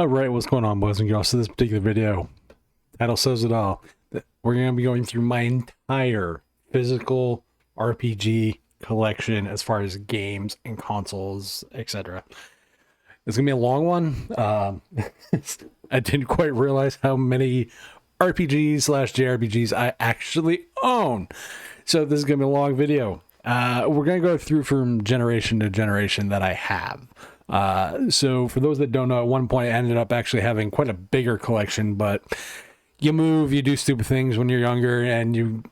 Alright, what's going on, boys and girls? So this particular video, title says it all. We're going to be going through my entire physical RPG collection as far as games and consoles, etc. It's going to be a long one. I didn't quite realize how many RPGs / JRPGs I actually own. So this is going to be a long video. We're going to go through from generation to generation that I have. So for those that don't know, at one point I ended up actually having quite a bigger collection, but you move, you do stupid things when you're younger, and you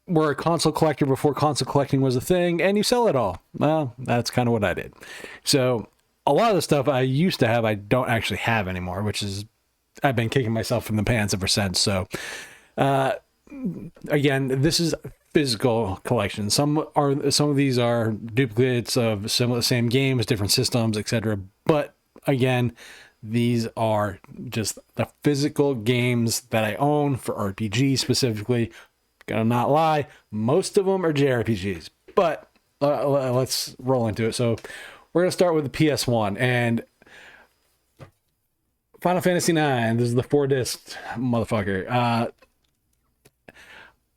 were a console collector before console collecting was a thing, and you sell it all. Well, that's kind of what I did. So a lot of the stuff I used to have, I don't actually have anymore, which is, I've been kicking myself in the pants ever since. So, again, this is physical collection. Some of these are duplicates of same games, different systems, etc. But again, these are just the physical games that I own for RPG specifically. Gonna not lie, most of them are JRPGs. But let's roll into it. So we're gonna start with the PS1 and Final Fantasy IX. This is the 4-disc motherfucker.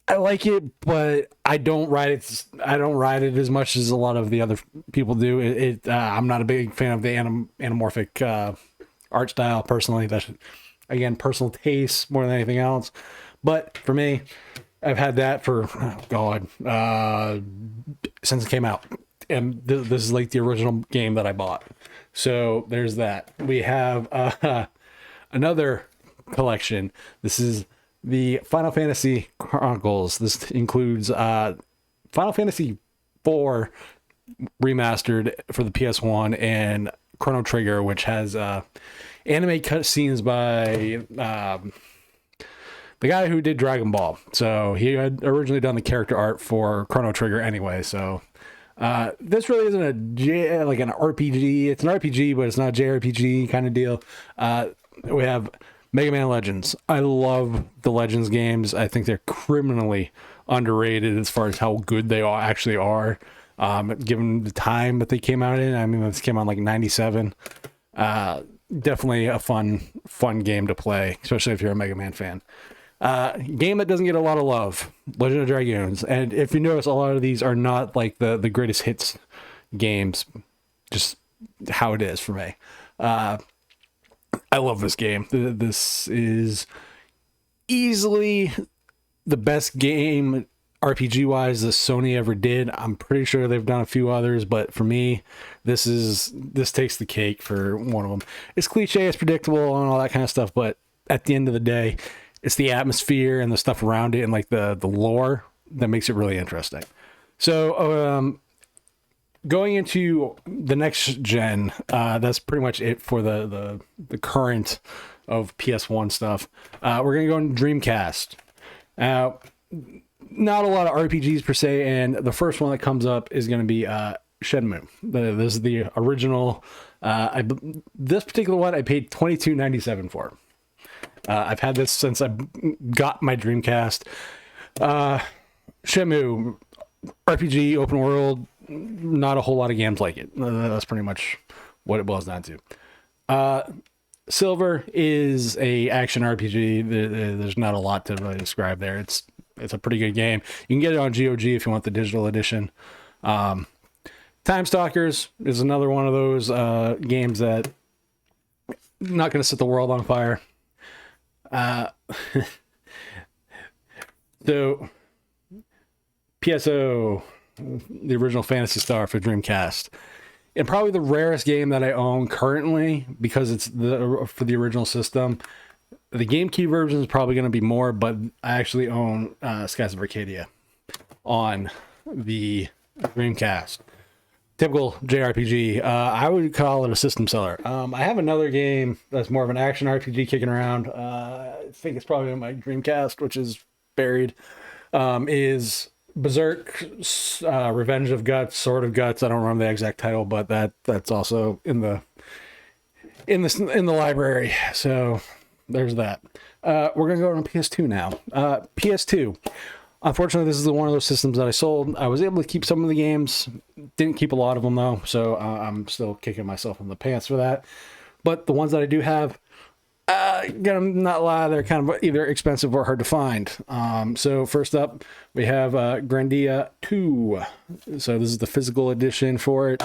I like it, but I don't ride it. I don't ride it as much as a lot of the other people do. I'm not a big fan of the anamorphic art style personally. That's, again, personal taste more than anything else. But for me, I've had that for since it came out, and this is like the original game that I bought. So there's that. We have another collection. This is the Final Fantasy Chronicles. This includes Final Fantasy IV remastered for the PS1 and Chrono Trigger, which has anime cutscenes by the guy who did Dragon Ball. So he had originally done the character art for Chrono Trigger anyway. So this really isn't like an RPG. It's an RPG, but it's not a JRPG kind of deal. We have Mega Man Legends. I love the Legends games. I think they're criminally underrated as far as how good they actually are, given the time that they came out in. I mean, this came out like 97. Definitely a fun game to play, especially if you're a Mega Man fan. Game that doesn't get a lot of love, Legend of Dragoons. And if you notice, a lot of these are not like the greatest hits games, just how it is for me. I love this game. This is easily the best game RPG wise that Sony ever did. I'm pretty sure they've done a few others, but for me, this takes the cake for one of them. It's cliche, it's predictable, and all that kind of stuff, but at the end of the day, it's the atmosphere and the stuff around it and like the lore that makes it really interesting. So going into the next gen, that's pretty much it for the current of PS1 stuff. We're gonna go into Dreamcast. Not a lot of RPGs per se, and the first one that comes up is gonna be Shenmue. This is the original. This particular one I paid $22.97 for. I've had this since I got my Dreamcast. Shenmue, RPG, open world, not a whole lot of games like it. That's pretty much what it boils down to. Silver is a action RPG. There's not a lot to really describe there. It's a pretty good game. You can get it on GOG if you want the digital edition. Time Stalkers is another one of those games that not going to set the world on fire. So PSO, the original Phantasy Star for Dreamcast, and probably the rarest game that I own currently because it's for the original system. The GameCube version is probably going to be more, but I actually own Skies of Arcadia on the Dreamcast. Typical JRPG. I would call it a system seller. I have another game that's more of an action RPG kicking around. I think it's probably on my Dreamcast, which is buried. Is Berserk, Revenge of Guts, Sword of Guts. I don't remember the exact title, but that's also in the library. So there's that. We're gonna go on PS2 now. PS2. Unfortunately, this is one of those systems that I sold. I was able to keep some of the games. Didn't keep a lot of them, though, so I'm still kicking myself in the pants for that. But the ones that I do have, Gonna not lie, they're kind of either expensive or hard to find. So first up, we have Grandia 2. So this is the physical edition for it.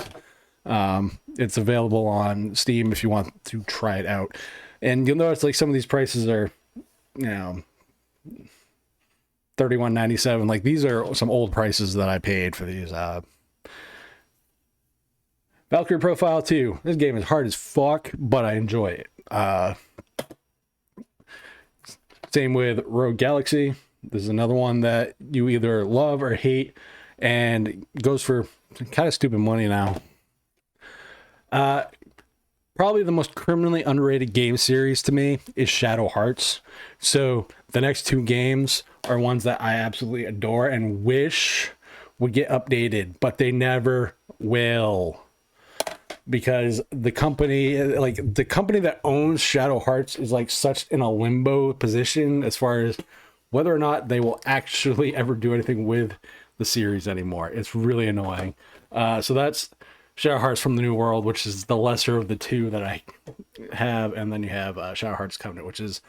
It's available on Steam if you want to try it out. And you'll notice like some of these prices are, you know, $31.97. Like these are some old prices that I paid for these. Valkyrie Profile 2. This game is hard as fuck, but I enjoy it. Same with Rogue Galaxy. This is another one that you either love or hate, and goes for kind of stupid money now. Probably the most criminally underrated game series to me is Shadow Hearts. So the next two games are ones that I absolutely adore and wish would get updated, but they never will. Because the company that owns Shadow Hearts is like such in a limbo position as far as whether or not they will actually ever do anything with the series anymore. It's really annoying. So that's Shadow Hearts from the New World, which is the lesser of the two that I have. And then you have Shadow Hearts Covenant, which is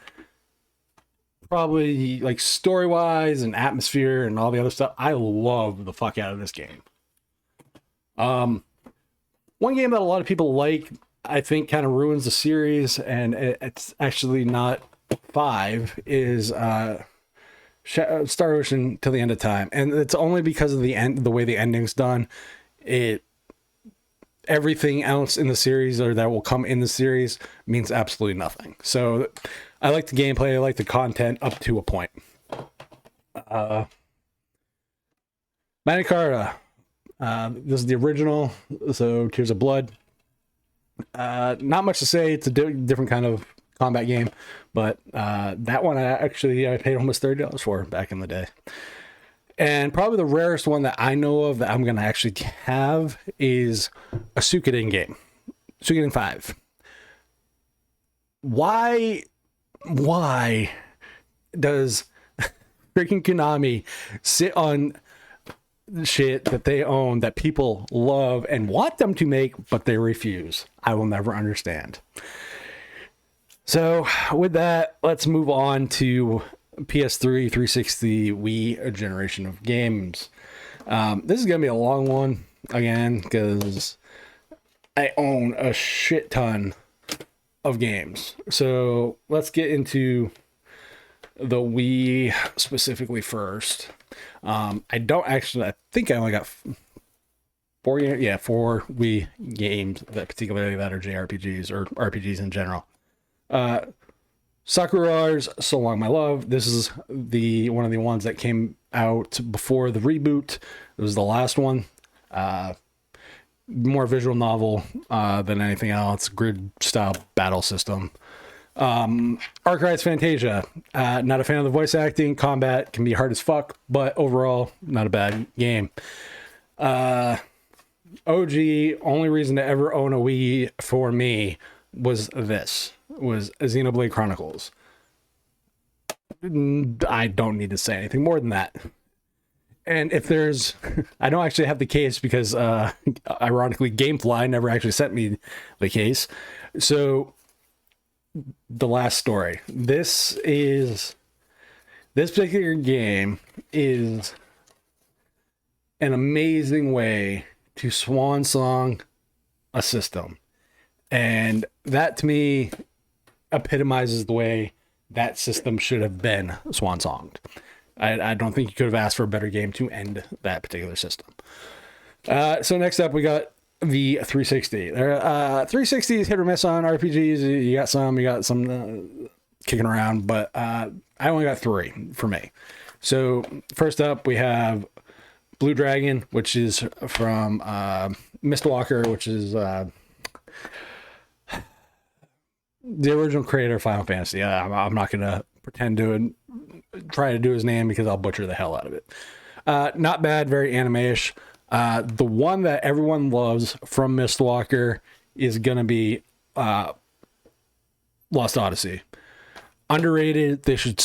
probably like story-wise and atmosphere and all the other stuff. I love the fuck out of this game. One game that a lot of people like, I think kind of ruins the series, and it's actually not 5, is Star Ocean Till the End of Time. And it's only because of the way the ending's done. Everything else in the series or that will come in the series means absolutely nothing. So I like the gameplay, I like the content up to a point. Manicarda. This is the original, so Tears of Blood. Not much to say. It's a different kind of combat game, but that one I paid almost $30 for back in the day. And probably the rarest one that I know of that I'm going to actually have is a Suikoden game. Suikoden 5. Why does freaking Konami sit on shit that they own that people love and want them to make, but they refuse? I will never understand. So with that, let's move on to PS3, 360, Wii generation of games. This is gonna be a long one again because I own a shit ton of games. So let's get into the Wii specifically first. I think I only got 4 Wii games that particularly that are JRPGs or RPGs in general. Sakura's So Long My Love. This is one of the ones that came out before the reboot. It was the last one. More visual novel than anything else. Grid style battle system. Arkwright's Fantasia. Not a fan of the voice acting. Combat can be hard as fuck, but overall, not a bad game. OG, only reason to ever own a Wii for me was Xenoblade Chronicles. I don't need to say anything more than that. And if there's, I don't actually have the case because, ironically, Gamefly never actually sent me the case. So, the last story. This particular game is an amazing way to swan song a system. And that to me epitomizes the way that system should have been swan songed. I don't think you could have asked for a better game to end that particular system. So next up we got the 360. 360 is hit or miss on RPGs. You got some kicking around, but I only got 3 for me. So first up we have Blue Dragon, which is from Mistwalker, which is the original creator of Final Fantasy. I'm not going to pretend to try to do his name because I'll butcher the hell out of it. Not bad, very anime-ish. The one that everyone loves from Mistwalker is going to be Lost Odyssey. Underrated. They should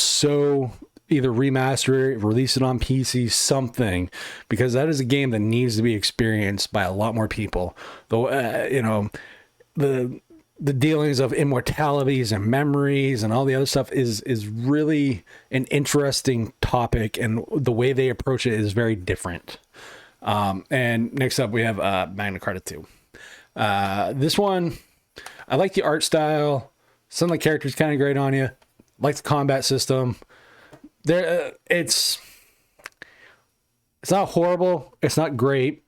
either remaster it, release it on PC, something, because that is a game that needs to be experienced by a lot more people. Though, the the dealings of immortalities and memories and all the other stuff is really an interesting topic, and the way they approach it is very different. And next up we have Manicarda 2. This one, I like the art style. Some of the characters kind of grate on you. Like the combat system. It's not horrible. It's not great.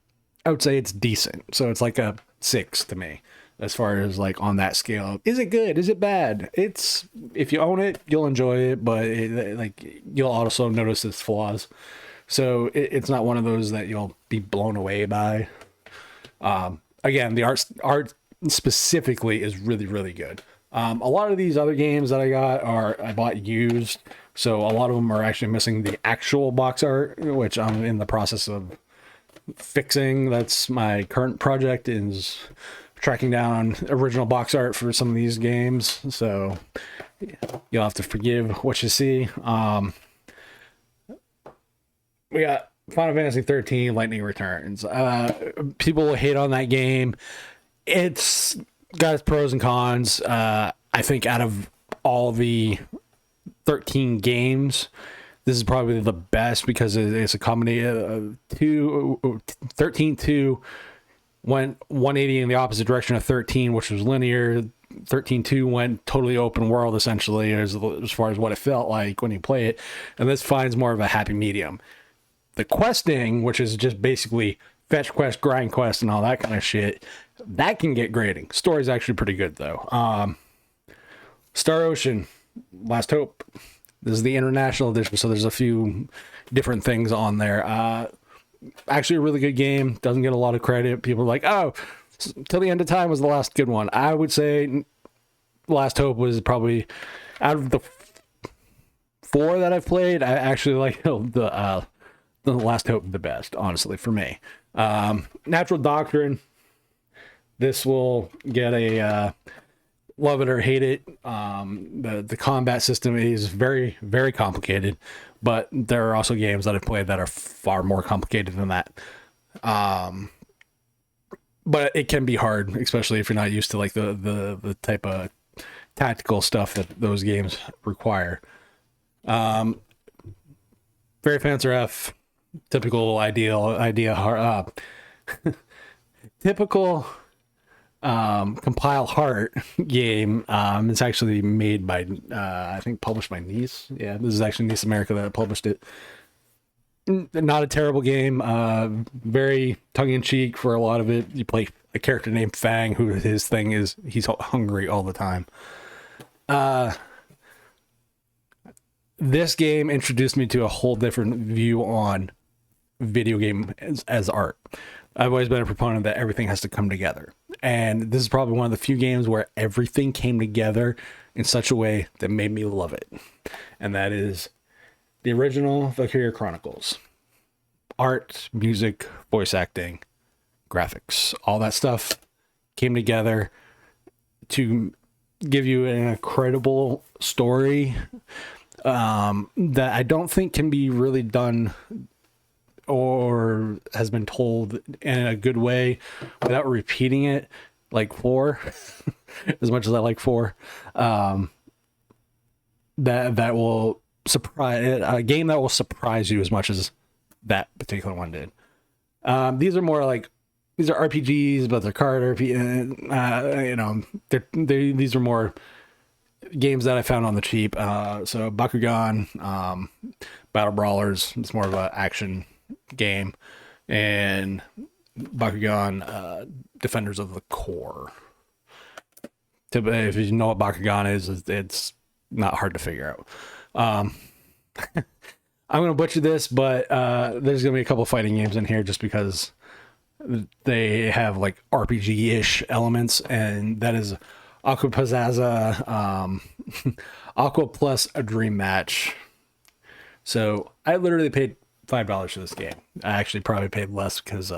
I would say it's decent. So it's like a 6 to me, as far as like on that scale. Is it good? Is it bad? It's, if you own it, you'll enjoy it, but like you'll also notice its flaws. So it's not one of those that you'll be blown away by. Again, the art specifically is really, really good. A lot of these other games that I bought used, so a lot of them are actually missing the actual box art, which I'm in the process of fixing. That's my current project, is tracking down original box art for some of these games, so you'll have to forgive what you see. We got Final Fantasy 13 Lightning Returns. People will hate on that game. It's got its pros and cons. I think out of all the 13 games, this is probably the best, because it's a combination of 13-2 went 180 in the opposite direction of 13, which was linear. 13-2 went totally open world, essentially, as far as what it felt like when you play it. And this finds more of a happy medium. The questing, which is just basically fetch quest, grind quest, and all that kind of shit, that can get grating. Story's actually pretty good, though. Star Ocean, Last Hope. This is the international edition, so there's a few different things on there. Actually a really good game. Doesn't get a lot of credit. People are like, oh, Till the End of Time was the last good one. I would say Last Hope was probably, out of the 4 that I've played, I actually like the Last Hope the best, honestly, for me. Natural Doctrine. This will get a love it or hate it. The combat system is very, very complicated, but there are also games that I've played that are far more complicated than that. But it can be hard, especially if you're not used to like the type of tactical stuff that those games require. Very Fancy F, typical typical compile heart game. It's actually made by I think published by Nice. Yeah, this is actually Nice America that published it. Not a terrible game. Very tongue-in-cheek for a lot of it. You play a character named Fang, who his thing is he's hungry all the time. This game introduced me to a whole different view on video game as art. I've always been a proponent that everything has to come together. And this is probably one of the few games where everything came together in such a way that made me love it. And that is the original Valkyrie Chronicles. Art, music, voice acting, graphics, all that stuff came together to give you an incredible story that I don't think can be really done or has been told in a good way without repeating it, like 4. As much as I like 4, that will surprise, a game that will surprise you as much as that particular one did. These are RPGs, but they're card RPG. These are more games that I found on the cheap. So Bakugan, Battle Brawlers, it's more of an action game, and Bakugan, Defenders of the Core. If you know what Bakugan is, it's not hard to figure out. I'm going to butcher this, but there's going to be a couple fighting games in here just because they have like RPG-ish elements, and that is Aqua Pazzaza, Aqua plus a Dream Match. So I literally paid $5 for this game. I actually probably paid less because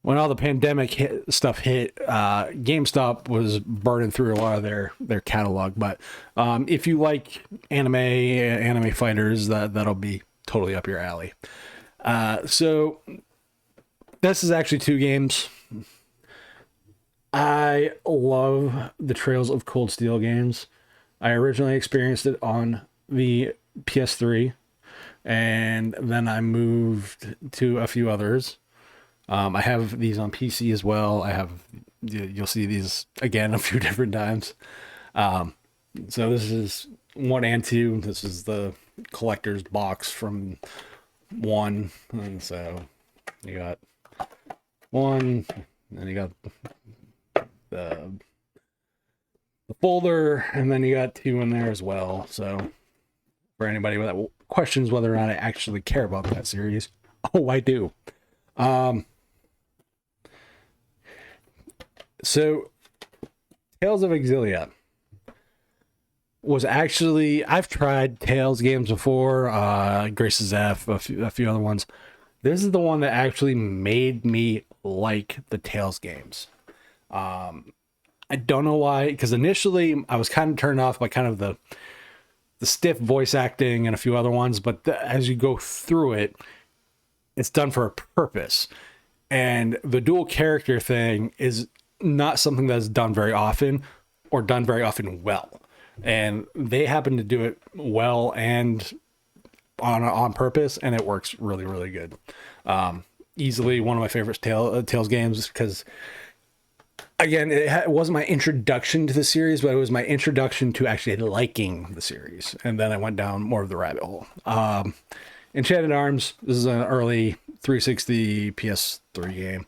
when all the pandemic stuff hit, GameStop was burning through a lot of their catalog. But if you like anime fighters, that'll be totally up your alley. So this is actually 2 games. I love the Trails of Cold Steel games. I originally experienced it on the PS3, and then I moved to a few others. I have these on PC as well. You'll see these again a few different times. So this is 1 and 2. This is the collector's box from 1. And so you got 1, and you got the folder, and then you got 2 in there as well. So for anybody that questions whether or not I actually care about that series, oh, I do. So Tales of Auxilia was actually, I've tried Tales games before, Grace's F, a few other ones. This is the one that actually made me like the Tales games. I don't know why, because initially I was kind of turned off by kind of the stiff voice acting and a few other ones, but as you go through it, it's done for a purpose. And the dual character thing is not something that's done very often, or done very often well. And they happen to do it well and on purpose, and it works really, really good. Easily one of my favorite Tales games, because again, it wasn't my introduction to the series, but it was my introduction to actually liking the series. And then I went down more of the rabbit hole. Enchanted Arms, this is an early 360 PS3 game.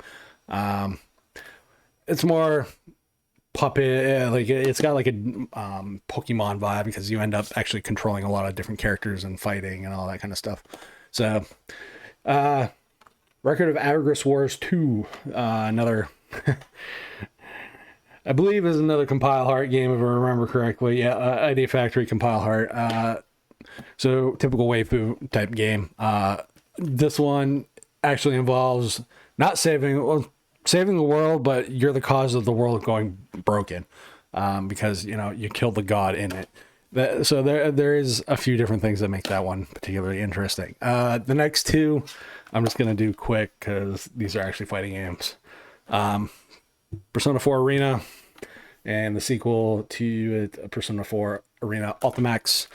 It's more puppet, like it's got like a Pokemon vibe, because you end up actually controlling a lot of different characters and fighting and all that kind of stuff. So, Record of Aggress Wars 2, another... I believe is another Compile Heart game, if I remember correctly. Yeah, Idea Factory Compile Heart. So typical waifu type game. This one actually involves not saving the world, but you're the cause of the world going broken, because you killed the god in it. So there is a few different things that make that one particularly interesting. The next 2, I'm just gonna do quick because these are actually fighting games. Persona 4 Arena, and the sequel to it, Persona 4 Arena Ultimax.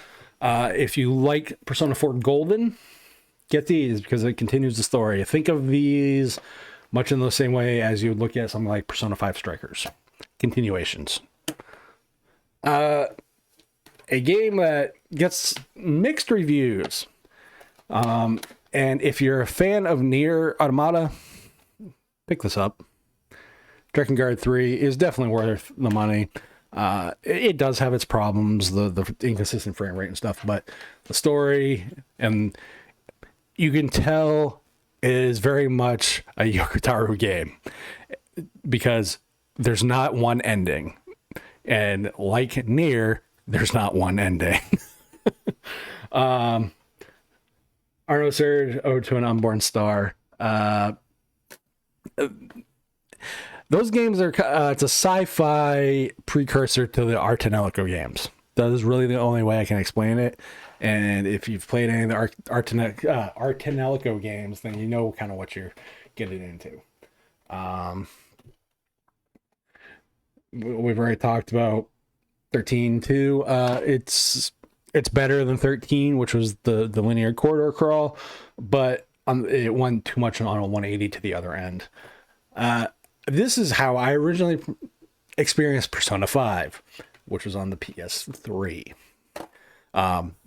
If you like Persona 4 Golden, get these, because it continues the story. Think of these much in the same way as you would look at something like Persona 5 Strikers. Continuations. A game that gets mixed reviews. And if you're a fan of Nier Automata, pick this up. Drakengard 3 is definitely worth the money. It does have its problems, the inconsistent frame rate and stuff, but the story, and you can tell, is very much a Yokotaro game, because there's not one ending. And like Nier, there's not one ending. Arno Surge, Ode to an Unborn Star. Those games are, it's a sci-fi precursor to the Artanelico games. That is really the only way I can explain it. And if you've played any of the Artanelico games, then you know kind of what you're getting into. We've already talked about 13 too. It's better than 13, which was the linear corridor crawl, but it went too much on a 180 to the other end. This is how I originally experienced Persona 5, which was on the PS3.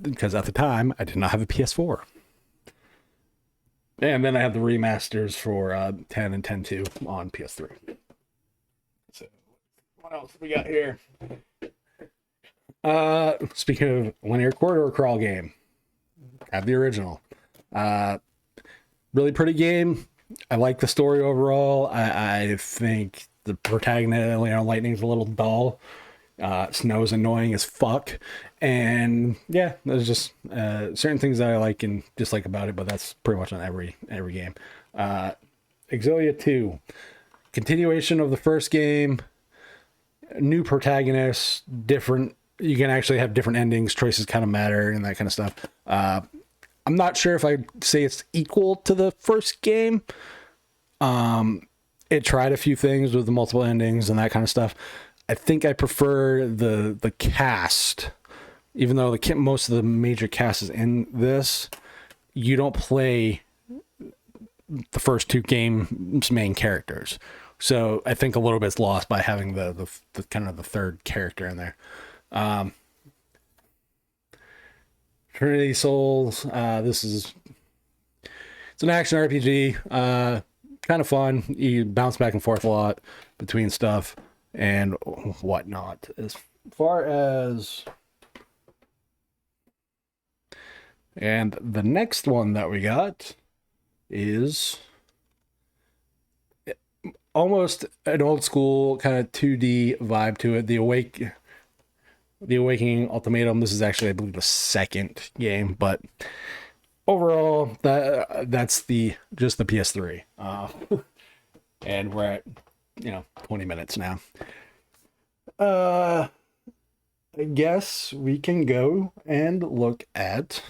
Because at the time, I did not have a PS4. And then I have the remasters for 10 and 10.2 on PS3. So, what else we got here? Speaking of linear corridor crawl game, I have the original. Really pretty game. I like the story overall. I think the protagonist, Lightning's a little dull. Snow's annoying as fuck. And yeah, there's just certain things that I like and dislike about it, but that's pretty much on every game. Auxilia 2. Continuation of the first game. New protagonists, different. You can actually have different endings. Choices kind of matter and that kind of stuff. I'm not sure if I'd say it's equal to the first game. it tried a few things with the multiple endings and that kind of stuff. I think I prefer the cast, even though most of the major cast is in this. You don't play the first two games' main characters, so I think a little bit's lost by having the kind of the third character in there. Trinity Souls. It's an action RPG. Kind of fun. You bounce back and forth a lot between stuff and whatnot. As far as... And the next one that we got is almost an old school kind of 2D vibe to it. The Awakening Ultimatum. This is actually, I believe, the second game, but overall, that's just the PS3. And we're at 20 minutes now. I guess we can go and look at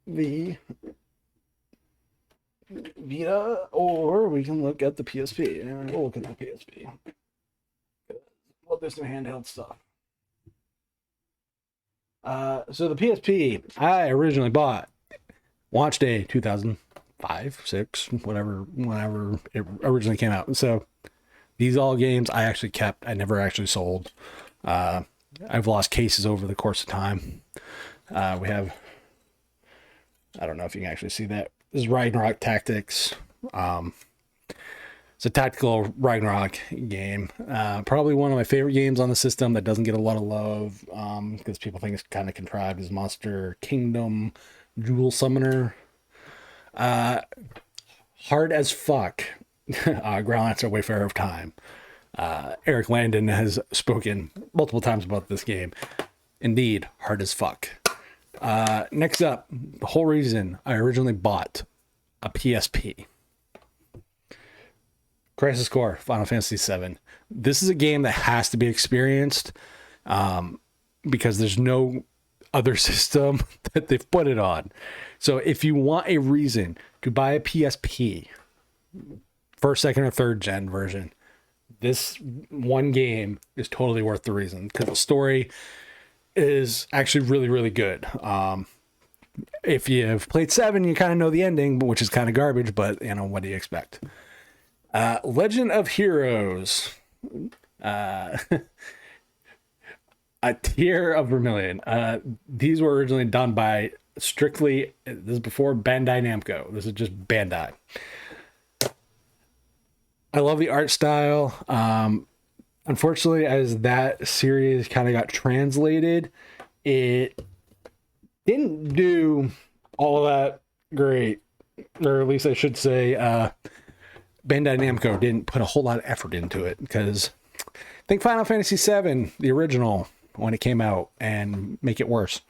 the Vita, or we can look at the PSP. And we'll look at the PSP. Well, there's some handheld stuff. So the PSP, I originally bought launch day 2005, 6, whenever it originally came out. So these all games I actually kept. I never actually sold. I've lost cases over the course of time. We have, I don't know if you can actually see that. This is Ragnarok Tactics. It's a tactical Ragnarok game. Probably one of my favorite games on the system that doesn't get a lot of love because people think it's kind of contrived. Is Monster Kingdom Jewel Summoner. Hard as fuck. Groundlancer Wayfarer of Time. Eric Landon has spoken multiple times about this game. Indeed, hard as fuck. Next up, the whole reason I originally bought a PSP. Crisis Core, Final Fantasy VII. This is a game that has to be experienced because there's no other system that they've put it on. So if you want a reason to buy a PSP, first, second, or third gen version, this one game is totally worth the reason because the story is actually really, really good. If you've played 7, you kind of know the ending, which is kind of garbage, but what do you expect? Legend of Heroes. A Tear of Vermilion. These were originally done by this is before Bandai Namco. This is just Bandai. I love the art style. Unfortunately, as that series kind of got translated, it didn't do all that great. Or at least I should say, Bandai Namco didn't put a whole lot of effort into it because I think Final Fantasy VII, the original, when it came out, and make it worse.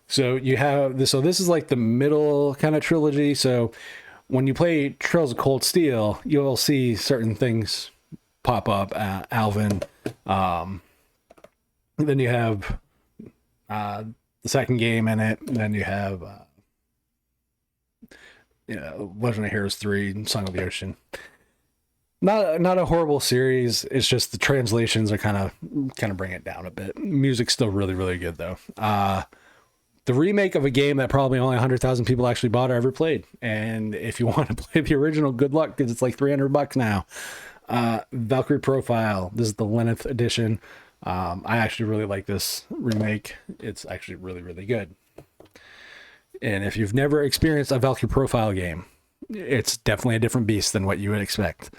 So you have this. So this is like the middle kind of trilogy. So when you play Trails of Cold Steel, you'll see certain things pop up. Alvin. Then you have the second game in it. And then you have Legend of Heroes 3, Song of the Ocean. Not a horrible series. It's just the translations are kind of bring it down a bit. Music's still really, really good though. The remake of a game that probably only 100,000 people actually bought or ever played. And if you want to play the original, good luck because it's like $300 now. Valkyrie Profile. This is the Lenneth edition. I actually really like this remake. It's actually really, really good. And if you've never experienced a Valkyrie Profile game, it's definitely a different beast than what you would expect.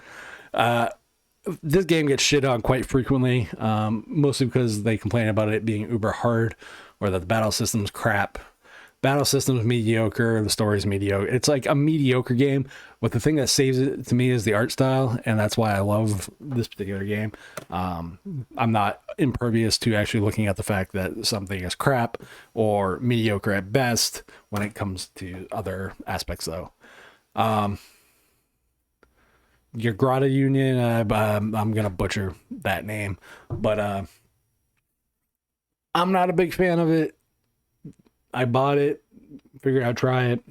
This game gets shit on quite frequently, mostly because they complain about it being uber hard or that the battle system's crap. Battle system's mediocre, the story's mediocre. It's like a mediocre game, but the thing that saves it to me is the art style, and that's why I love this particular game. I'm not impervious to actually looking at the fact that something is crap or mediocre at best when it comes to other aspects, though. Your Grata Union, I'm gonna butcher that name, but I'm not a big fan of it. I bought it, figured I'd try it,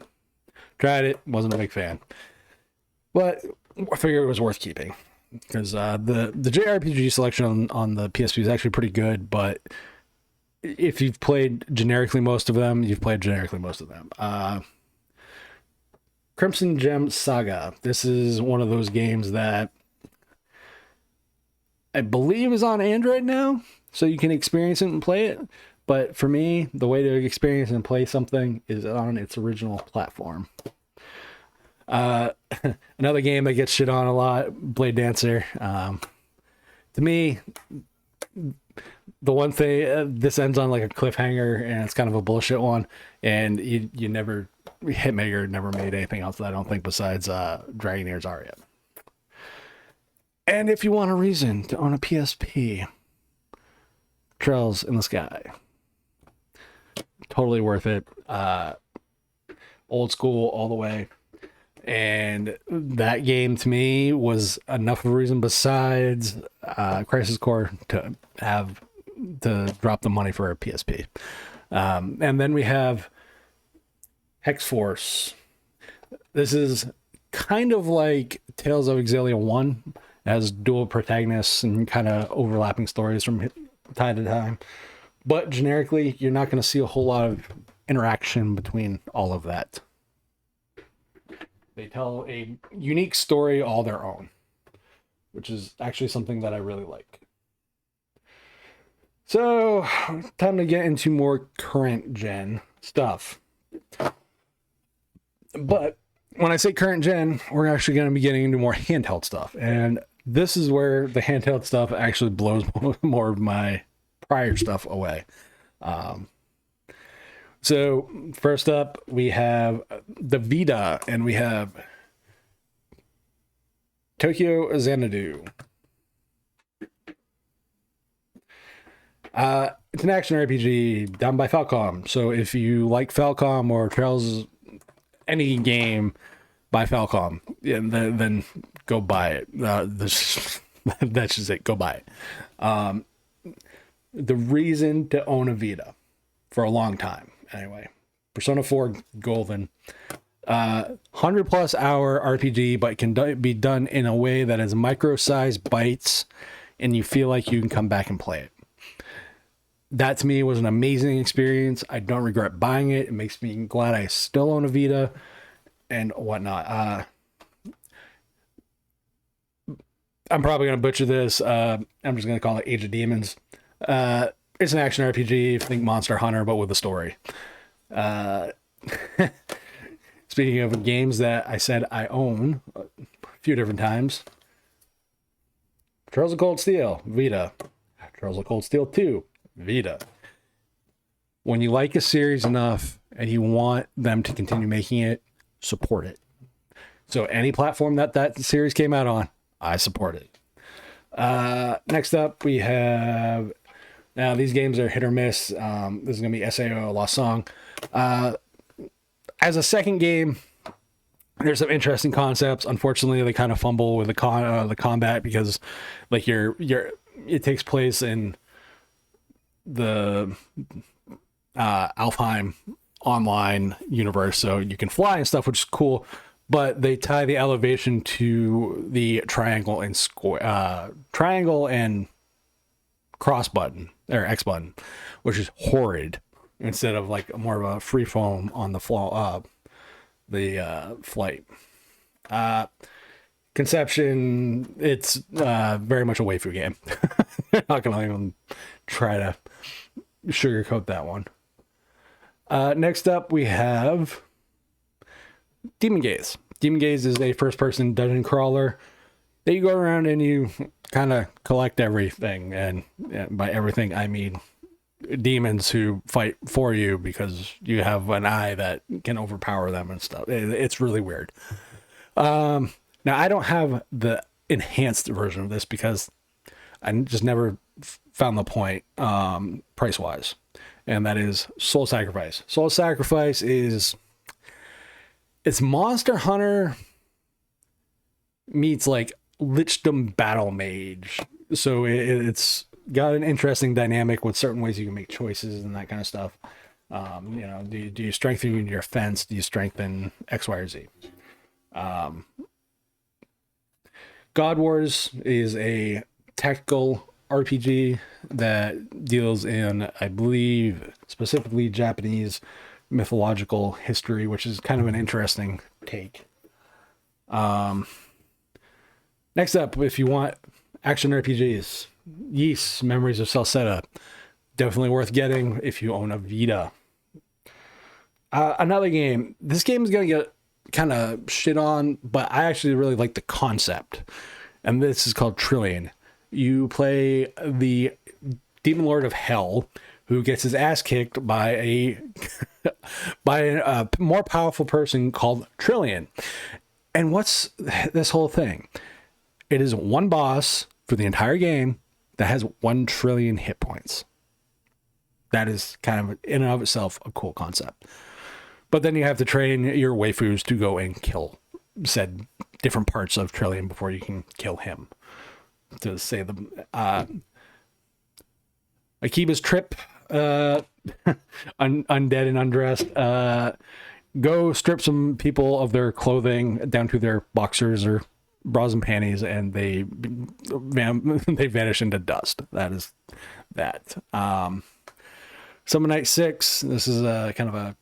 tried it, wasn't a big fan. but I figured it was worth keeping because the JRPG selection on the PSP is actually pretty good. But if you've played generically most of them, you've played generically most of them. Crimson Gem Saga. This is one of those games that I believe is on Android now, so you can experience it and play it. But for me, the way to experience and play something is on its original platform. Another game that gets shit on a lot, Blade Dancer. To me, the one thing, this ends on like a cliffhanger, and it's kind of a bullshit one. And you never, Hitmaker never made anything else, I don't think, besides Dragonair's Aria. And if you want a reason to own a PSP, Trails in the Sky. Totally worth it. Old school all the way. And that game to me was enough of a reason besides Crisis Core to drop the money for a PSP. And then we have Hex Force. This is kind of like Tales of Auxilia 1. It has dual protagonists and kind of overlapping stories from time to time. But generically, you're not going to see a whole lot of interaction between all of that. They tell a unique story all their own, which is actually something that I really like. So, time to get into more current gen stuff. But when I say current gen, we're actually going to be getting into more handheld stuff. And this is where the handheld stuff actually blows more of my prior stuff away. So first up, we have the Vita, and we have Tokyo Xanadu. It's an action RPG done by Falcom. So if you like Falcom or Trails, any game by Falcom, yeah, then go buy it. That's just it. Go buy it. The reason to own a Vita for a long time. Anyway, Persona 4 Golden, 100 plus hour RPG, but it can be done in a way that is micro-sized bites, and you feel like you can come back and play it. That to me was an amazing experience. I don't regret buying it. It makes me glad I still own a Vita and whatnot. I'm probably going to butcher this. I'm just going to call it Age of Demons. It's an action RPG. Think Monster Hunter, but with a story. Speaking of games that I said I own a few different times. Trails of Cold Steel, Vita. Trails of Cold Steel 2, Vita. When you like a series enough and you want them to continue making it, support it. So any platform that series came out on, I support it. Next up, we have... Now, these games are hit or miss. This is going to be Sao Lost Song. As a second game, there's some interesting concepts. Unfortunately, they kind of fumble with the combat because, like, it takes place in the Alfheim online universe, so you can fly and stuff, which is cool. But they tie the elevation to the triangle and cross button or X button, which is horrid, instead of like more of a free foam on the flight. Conception, it's very much a waifu game. Not gonna even try to sugarcoat that one. Next up, we have Demon Gaze. Demon Gaze is a first-person dungeon crawler that you go around and you kind of collect everything, and by everything I mean demons who fight for you because you have an eye that can overpower them and stuff. It's really weird. Now, I don't have the enhanced version of this because I just never found the point price-wise, and that is Soul Sacrifice. Soul Sacrifice it's Monster Hunter meets like Lichdom Battle Mage. So it's got an interesting dynamic with certain ways you can make choices and that kind of stuff. Do you strengthen your defense? Do you strengthen X, Y, or Z? God Wars is a tactical RPG that deals in, I believe, specifically Japanese mythological history, which is kind of an interesting take. Next up, if you want action RPGs, Ys, Memories of Celceta. Definitely worth getting if you own a Vita. Another game. This game is going to get kind of shit on, but I actually really like the concept. And this is called Trillian. You play the Demon Lord of Hell, who gets his ass kicked by a more powerful person called Trillian. And what's this whole thing? It is one boss for the entire game that has 1 trillion hit points. That is kind of, in and of itself, a cool concept. But then you have to train your waifus to go and kill said different parts of Trillian before you can kill him. To say the Akiba's Trip, undead and undressed. Go strip some people of their clothing down to their boxers or bras and panties, and they vanish into dust. That is that. Summon Night 6. This is a kind of a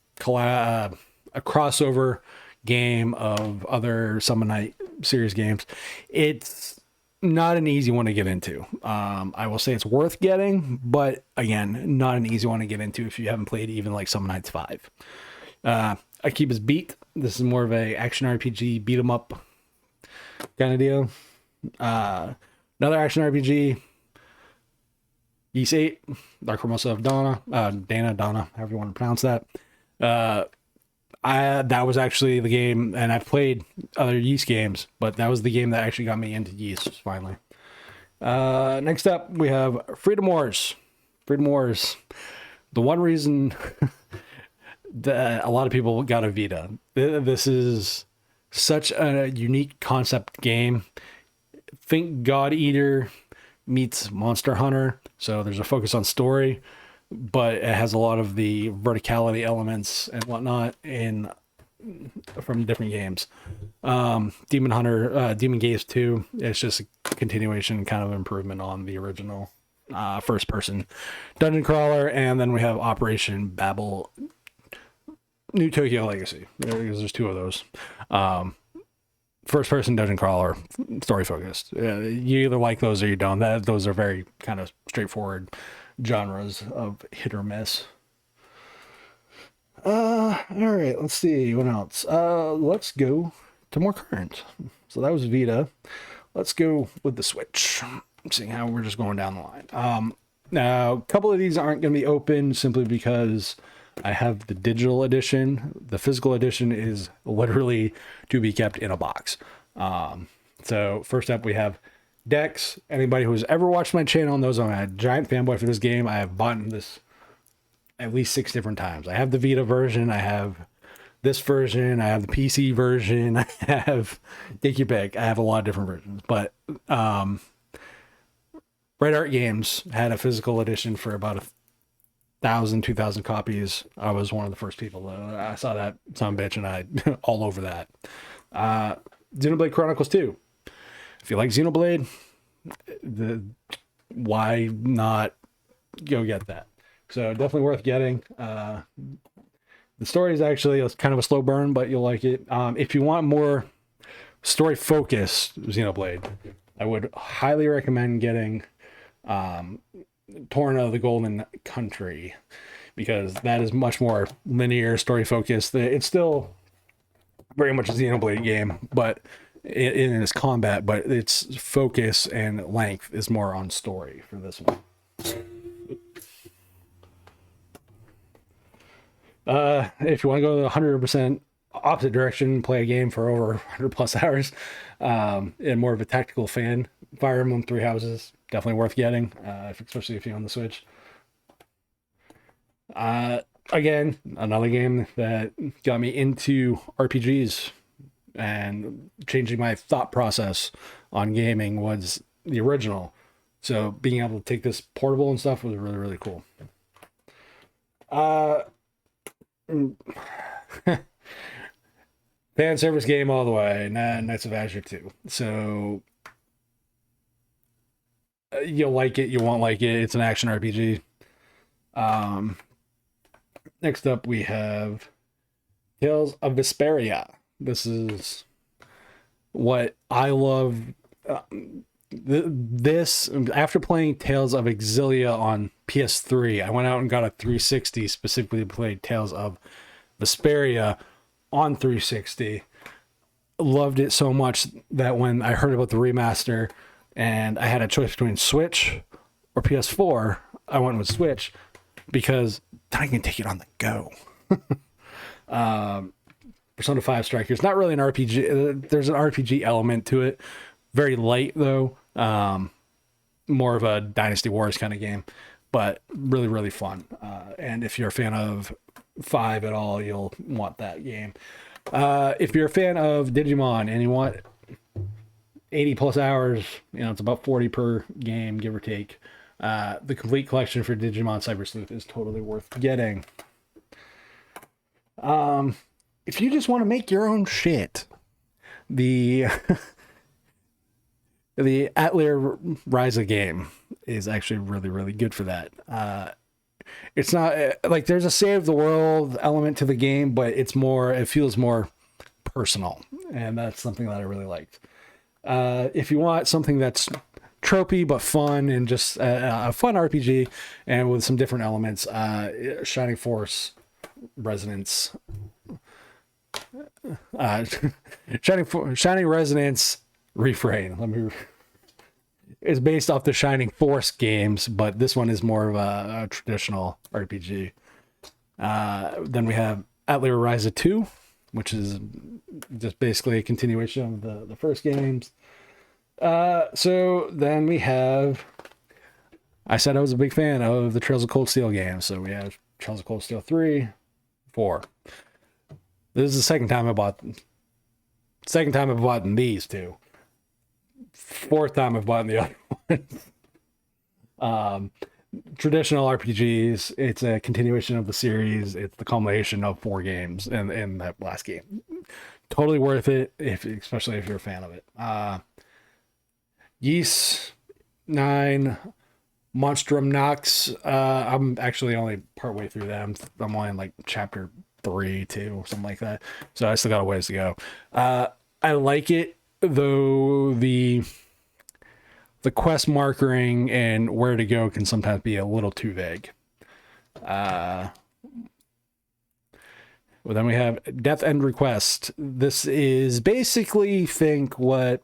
crossover game of other Summon Night series games. It's not an easy one to get into. I will say it's worth getting, but again, not an easy one to get into if you haven't played even like Summon Nights 5. Akiba's Beat. This is more of a action RPG beat 'em up kind of deal. Another action RPG. Ys 8, Dark Formosa of Dana, however you want to pronounce that. That was actually the game, and I've played other Ys games, but that was the game that actually got me into Ys finally. Next up, we have Freedom Wars. Freedom Wars. The one reason that a lot of people got a Vita. This is such a unique concept game. Think God Eater meets Monster Hunter. So there's a focus on story, but it has a lot of the verticality elements and whatnot from different games. Demon Gaze 2. It's just a continuation, kind of improvement on the original first person dungeon crawler. And then we have Operation Babel New Tokyo Legacy. There's 2 of those. First person dungeon crawler, story focused. You either like those or you don't. Those are very kind of straightforward genres of hit or miss. All right, let's see what else. Let's go to more current. So that was Vita. Let's go with the Switch. Seeing how we're just going down the line. Now, a couple of these aren't going to be open simply because I have the digital edition. The physical edition is literally to be kept in a box. So first up, we have Dex. Anybody who's ever watched my channel knows I'm a giant fanboy for this game. I have bought this at least 6 different times. I have the Vita version. I have this version. I have the PC version. I have, take your pick. I have a lot of different versions. But Red Art Games had a physical edition for about 2,000 copies. I was one of the first people. I saw that son of a bitch and I all over that. Xenoblade Chronicles 2. If you like Xenoblade, why not go get that? So definitely worth getting. The story is actually kind of a slow burn, but you'll like it. If you want more story focused Xenoblade, I would highly recommend getting Torna the Golden Country, because that is much more linear story focused. It's still very much a Xenoblade game, but in its combat, but its focus and length is more on story for this one. If you want to go the 100% opposite direction, play a game for over 100 plus hours, and more of a tactical fan, Fire Emblem Three Houses, definitely worth getting, especially if you're on the Switch. Again, another game that got me into RPGs and changing my thought process on gaming was the original. So being able to take this portable and stuff was really, really cool. Fan service game all the way, Knights of Azure 2. So You'll like it, you won't like it. It's an action RPG. Next up, we have Tales of Vesperia. This is what I love. This, after playing Tales of Auxilia on PS3, I went out and got a 360 specifically to play Tales of Vesperia on 360. Loved it so much that when I heard about the remaster and I had a choice between Switch or PS4, I went with Switch because then I can take it on the go. Persona 5 Strikers, not really an RPG. There's an RPG element to it. Very light, though. More of a Dynasty Wars kind of game, but really, really fun. And if you're a fan of 5 at all, you'll want that game. If you're a fan of Digimon and you want 80 plus hours, it's about 40 per game, give or take. The complete collection for Digimon Cyber Sleuth is totally worth getting. If you just want to make your own shit, the the Atelier Ryza game is actually really, really good for that. It's not like there's a save the world element to the game, but it feels more personal, and that's something that I really liked. If you want something that's tropey but fun and just a fun RPG and with some different elements, Shining Force Resonance, Shining Resonance Refrain. It's based off the Shining Force games, but this one is more of a traditional RPG. Then we have Atelier Ryza 2, which is just basically a continuation of the first games. So then we have, I said I was a big fan of the Trails of Cold Steel games, so we have Trails of Cold Steel 3, 4. This is the second time I bought these two. Fourth time I've bought the other one. Traditional RPGs, it's a continuation of the series. It's the culmination of 4 games in that last game. Totally worth it, especially if you're a fan of it. Ys 9, Monstrum Nox. I'm actually only partway through them. I'm only in like chapter 3, 2, something like that. So I still got a ways to go. I like it, though the quest markering and where to go can sometimes be a little too vague. Well, then we have Death End Request. This is basically, think what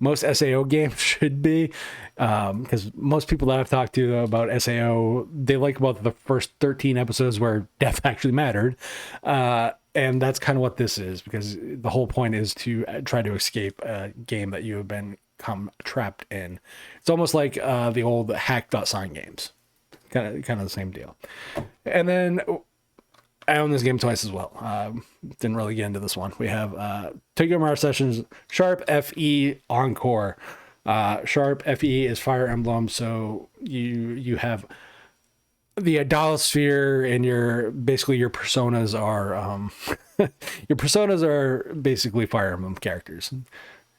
most SAO games should be, because most people that I've talked to about SAO, they like about the first 13 episodes where death actually mattered. And that's kind of what this is, because the whole point is to try to escape a game that you have become trapped in. It's almost like the old hack.sign games. Kind of the same deal. And then I own this game twice as well. Didn't really get into this one. We have Tokyo Mirage Sessions Sharp FE Encore. Sharp FE is Fire Emblem, so you have the Idolosphere, and your personas are your personas are basically Fire Emblem characters.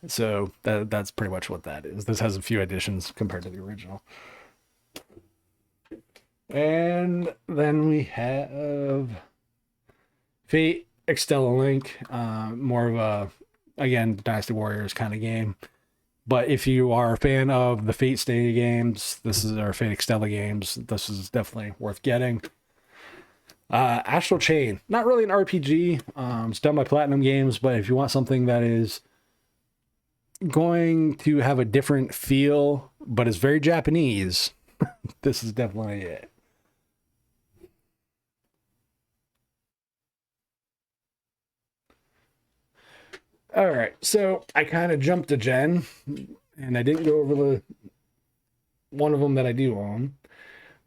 So that's pretty much what that is. This has a few additions compared to the original. And then we have Fate Extella Link, more of a, again, Dynasty Warriors kind of game. But if you are a fan of the Fate Stay games, this is our Fate Extella games. This is definitely worth getting. Astral Chain, not really an RPG. It's done by Platinum Games, but if you want something that is going to have a different feel, but is very Japanese, this is definitely it. All right, so I kind of jumped a gen, and I didn't go over the one of them that I do own,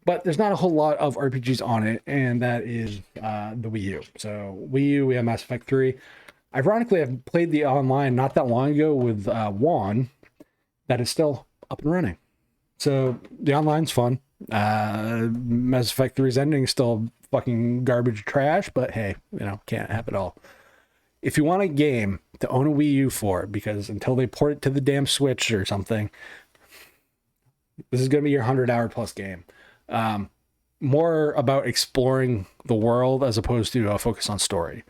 but there's not a whole lot of RPGs on it, and that is the Wii U. So Wii U, we have Mass Effect 3. Ironically, I've played the online not that long ago with Juan, that is still up and running. So the online's fun. Mass Effect 3's ending is still fucking garbage trash, but hey, can't have it all. If you want a game to own a Wii U for, because until they port it to the damn Switch or something, This is going to be your 100-hour plus game. More about exploring the world as opposed to a focus on story.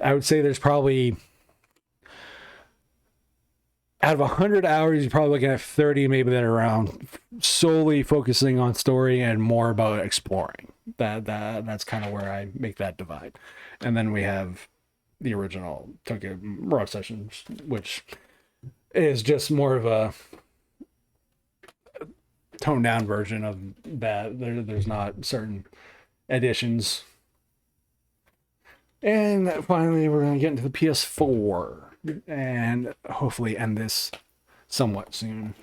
I would say there's probably, out of 100 hours, you're probably looking at 30 maybe that are around solely focusing on story and more about exploring. That's kind of where I make that divide. And then we have the original Tokyo Rock Sessions, which is just more of a toned down version of that. There's not certain additions. And finally, we're going to get into the PS4 and hopefully end this somewhat soon.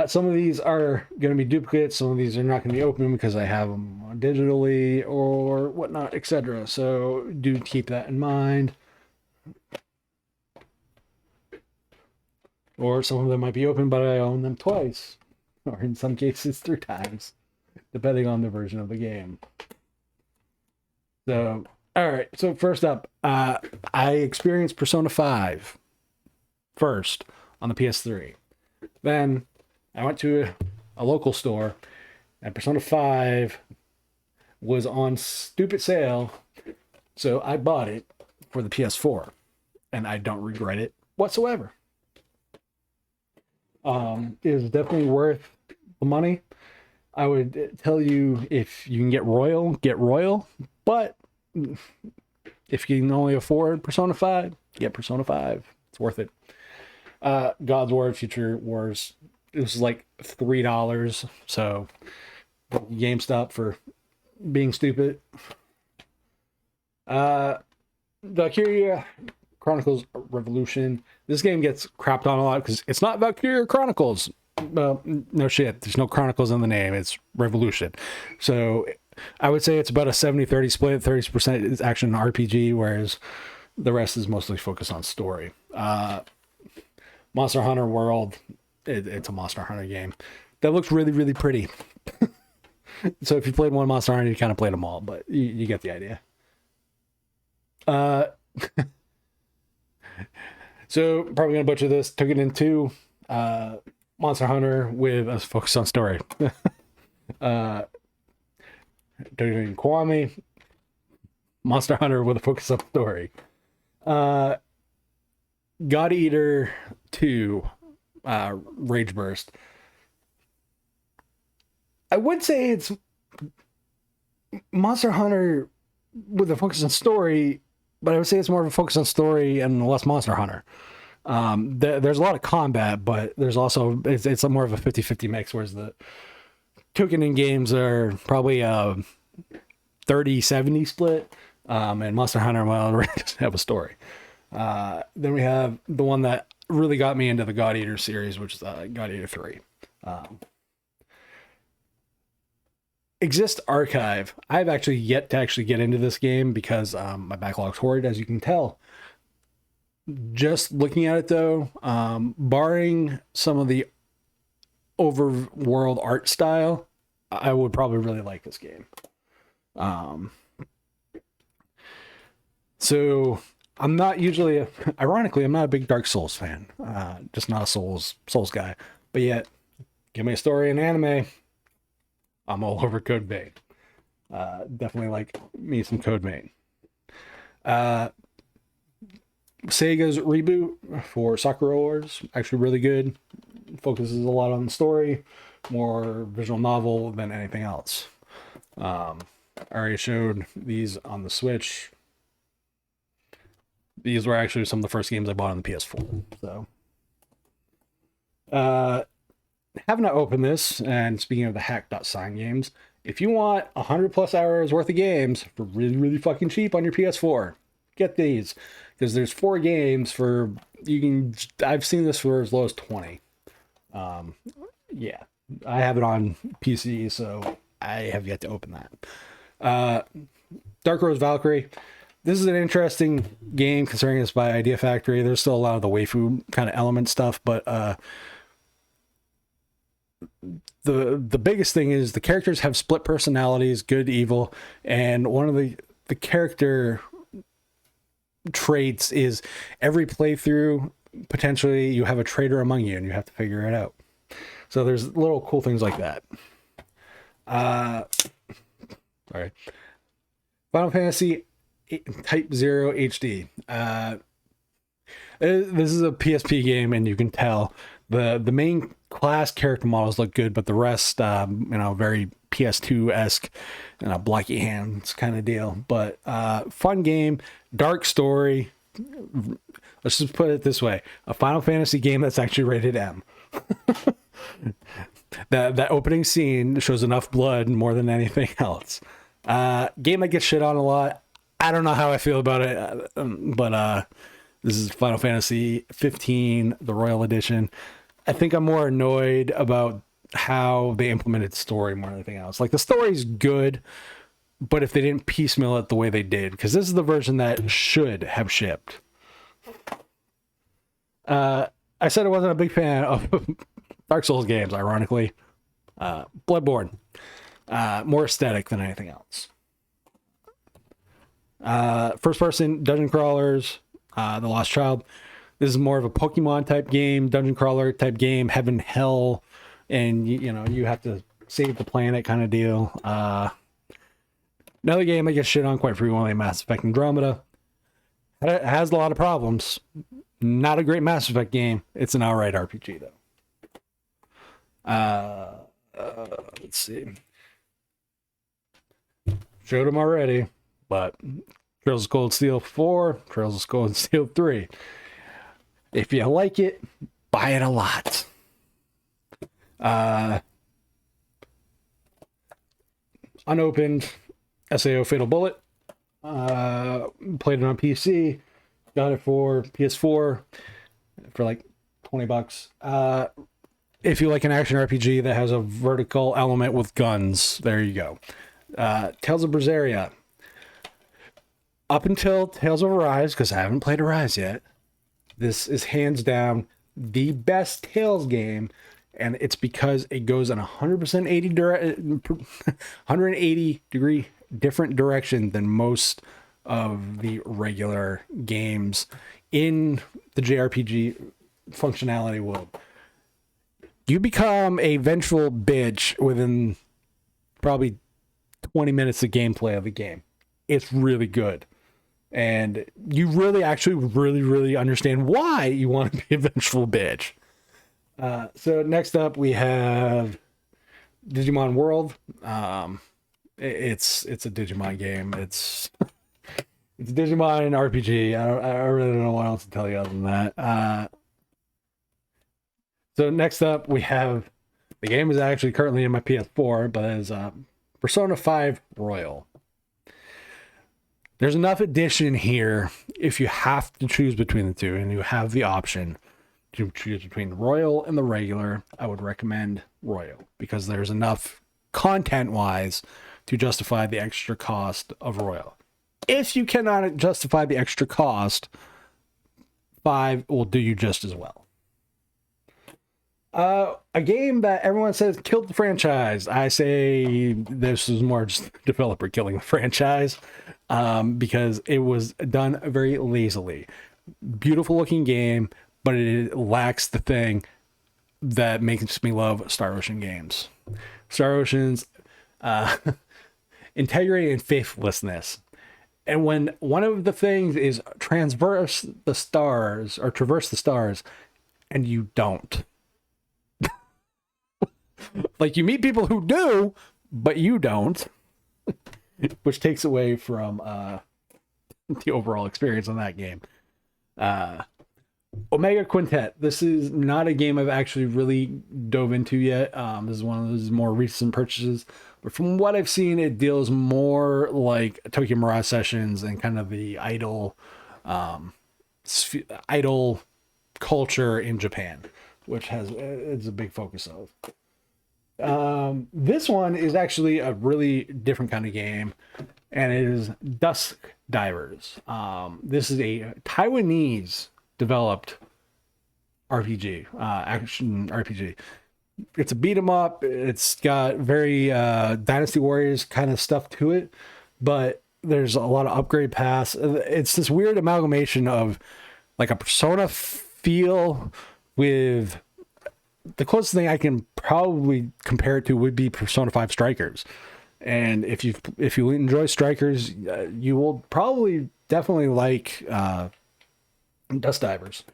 Some of these are going to be duplicates. Some of these are not going to be open because I have them digitally or whatnot, etc. So do keep that in mind. Or some of them might be open, but I own them twice. Or in some cases, 3 times. Depending on the version of the game. So, alright. So first up, I experienced Persona 5 first on the PS3. Then I went to a local store and Persona 5 was on stupid sale. So I bought it for the PS4. And I don't regret it whatsoever. It is definitely worth the money. I would tell you, if you can get Royal. But if you can only afford Persona 5, get Persona 5. It's worth it. God's War, Future Wars, it was like $3. So GameStop for being stupid. The Valkyrie Chronicles Revolution. This game gets crapped on a lot because it's not Valkyrie Chronicles. Well, no shit. There's no Chronicles in the name. It's Revolution. So I would say it's about a 70-30 split. 30% is action and RPG, whereas the rest is mostly focused on story. Monster Hunter World. It's a Monster Hunter game that looks really, really pretty. So if you played one Monster Hunter, you kind of played them all, but you get the idea. So probably gonna butcher this. Took it into Monster Hunter with a focus on story. Took it in Kwame. Monster Hunter with a focus on story. God Eater 2, Rage Burst. I would say it's Monster Hunter with a focus on story, but I would say it's more of a focus on story and less Monster Hunter. There's a lot of combat, but there's also, it's a more of a 50-50 mix, whereas the Touken games are probably a 30-70 split, and Monster Hunter, well, just have a story. Then we have the one that really got me into the God Eater series, which is God Eater 3. Exist Archive. I've actually yet to actually get into this game because my backlog's horrid, as you can tell. Just looking at it though, barring some of the overworld art style, I would probably really like this game. So I'm not usually, ironically, I'm not a big Dark Souls fan. Just not a Souls guy. But yet, give me a story in anime, I'm all over Code Vein. Definitely like me some Code Vein. Sega's reboot for Sakura Wars, actually really good. Focuses a lot on the story, more visual novel than anything else. I already showed these on the Switch. These were actually some of the first games I bought on the PS4. So, having to open this, and speaking of the hack.sign games, if you want 100 plus hours worth of games for really, really fucking cheap on your PS4, get these. Because there's 4 games for, I've seen this for as low as 20. Yeah, I have it on PC, so I have yet to open that. Dark Rose Valkyrie. This is an interesting game considering it's by Idea Factory. There's still a lot of the waifu kind of element stuff, but the biggest thing is the characters have split personalities, good, evil, and one of the character traits is every playthrough potentially you have a traitor among you and you have to figure it out. So there's little cool things like that. Sorry. Final Fantasy Type 0 HD. This is a PSP game, and you can tell the main class character models look good, but the rest, very PS2-esque, blocky hands kind of deal. But fun game, dark story. Let's just put it this way: a Final Fantasy game that's actually rated M. That opening scene shows enough blood more than anything else. Game that gets shit on a lot. I don't know how I feel about it, but this is Final Fantasy 15, the Royal Edition. I think I'm more annoyed about how they implemented story more than anything else. Like, the story's good, but if they didn't piecemeal it the way they did, because this is the version that should have shipped. I said I wasn't a big fan of Dark Souls games, ironically. Bloodborne. More aesthetic than anything else. First person dungeon crawlers, The Lost Child. This is more of a Pokemon type game, dungeon crawler type game, heaven, hell, and you have to save the planet kind of deal. Another game I get shit on quite frequently, Mass Effect Andromeda. It has a lot of problems. Not a great Mass Effect game. It's an alright RPG though. Let's see. Showed them already, but Trails of Cold Steel 4, Trails of Cold Steel 3. If you like it, buy it a lot. Unopened SAO Fatal Bullet. Played it on PC. Got it for PS4 for like $20. If you like an action RPG that has a vertical element with guns, there you go. Tales of Berseria. Up until Tales of Arise, because I haven't played Arise yet, this is hands down the best Tales game, and it's because it goes in 180 degree different direction than most of the regular games in the JRPG functionality world. You become a vengeful bitch within probably 20 minutes of gameplay of the game. It's really good. And you really understand why you want to be a vengeful bitch. So next up we have Digimon World. It's a Digimon game. It's a Digimon RPG. I really don't know what else to tell you other than that. So next up we have, the game is actually currently in my PS4, but it is Persona 5 Royal. There's enough addition here if you have to choose between the two, and you have the option to choose between the Royal and the regular. I would recommend Royal because there's enough content-wise to justify the extra cost of Royal. If you cannot justify the extra cost, 5 will do you just as well. A game that everyone says killed the franchise. I say this is more just the developer killing the franchise, because it was done very lazily. Beautiful looking game, but it lacks the thing that makes me love Star Ocean games. Star Ocean's integrity and faithlessness. And when one of the things is traverse the stars, and you don't. Like, you meet people who do, but you don't, which takes away from the overall experience on that game. Omega Quintet. This is not a game I've actually really dove into yet. This is one of those more recent purchases, but from what I've seen, it deals more like Tokyo Mirage Sessions and kind of the idol culture in Japan, which it's a big focus of. This one is actually a really different kind of game, and it is Dusk Divers. This is a Taiwanese developed RPG, action RPG. It's a beat 'em up. It's got very Dynasty Warriors kind of stuff to it, but there's a lot of upgrade paths. It's this weird amalgamation of like a Persona feel with the closest thing I can probably compare it to would be Persona 5 Strikers. And if you enjoy Strikers, you will probably definitely like Dusk Divers.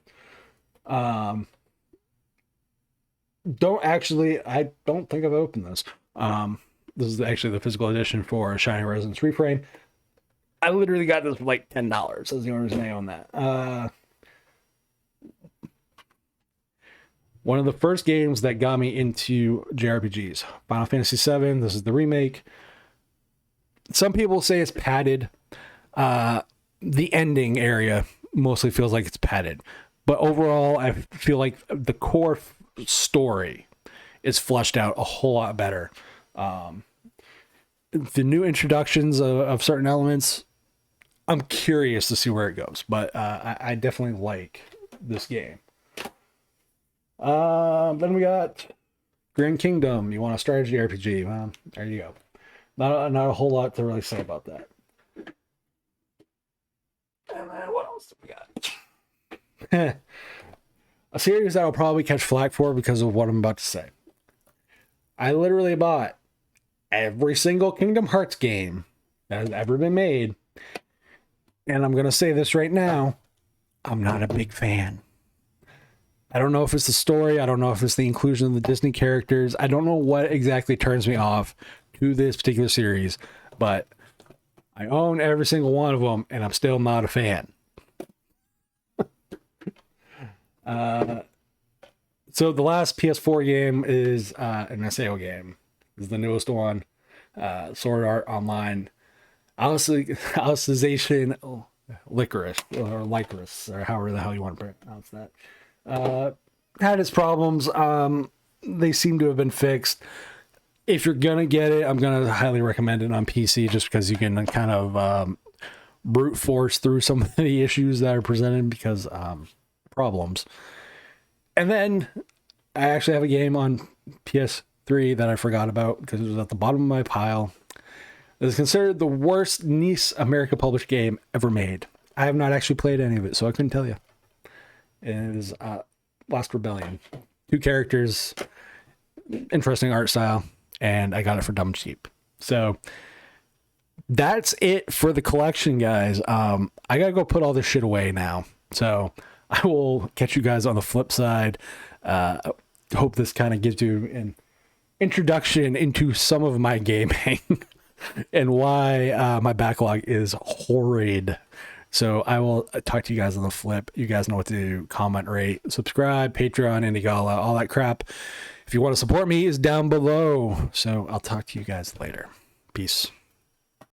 I don't think I've opened this. This is actually the physical edition for Shining Resonance Reframe. I literally got this for like $10. That's the only reason I own that. One of the first games that got me into JRPGs, Final Fantasy VII. This is the remake. Some people say it's padded. The ending area mostly feels like it's padded. But overall, I feel like the core story is fleshed out a whole lot better. The new introductions of certain elements, I'm curious to see where it goes. But I definitely like this game. Then we got Grand Kingdom. You want a strategy RPG? Well, there you go. Not a whole lot to really say about that. And then what else do we got? A series that I'll probably catch flack for because of what I'm about to say. I literally bought every single Kingdom Hearts game that has ever been made. And I'm going to say this right now. I'm not a big fan. I don't know if it's the story. I don't know if it's the inclusion of the Disney characters. I don't know what exactly turns me off to this particular series, but I own every single one of them, and I'm still not a fan. So the last PS4 game is an SAO game. This is the newest one. Sword Art Online. Alicization Licorice, or Licorice, or however the hell you want to pronounce that. Had its problems. They seem to have been fixed. If you're gonna get it, I'm gonna highly recommend it on PC, just because you can kind of brute force through some of the issues that are presented because problems. And then I actually have a game on PS3 that I forgot about because it was at the bottom of my pile. It is considered the worst NIS America published game ever made. I have not actually played any of it, so I couldn't tell you. It is Last Rebellion. 2 characters, interesting art style, and I got it for dumb cheap. So that's it for the collection, guys. I gotta go put all this shit away now. So I will catch you guys on the flip side. Hope this kind of gives you an introduction into some of my gaming and why my backlog is horrid. So I will talk to you guys on the flip. You guys know what to do. Comment, rate, subscribe, Patreon, Indigala, all that crap. If you want to support me, is down below. So I'll talk to you guys later. Peace.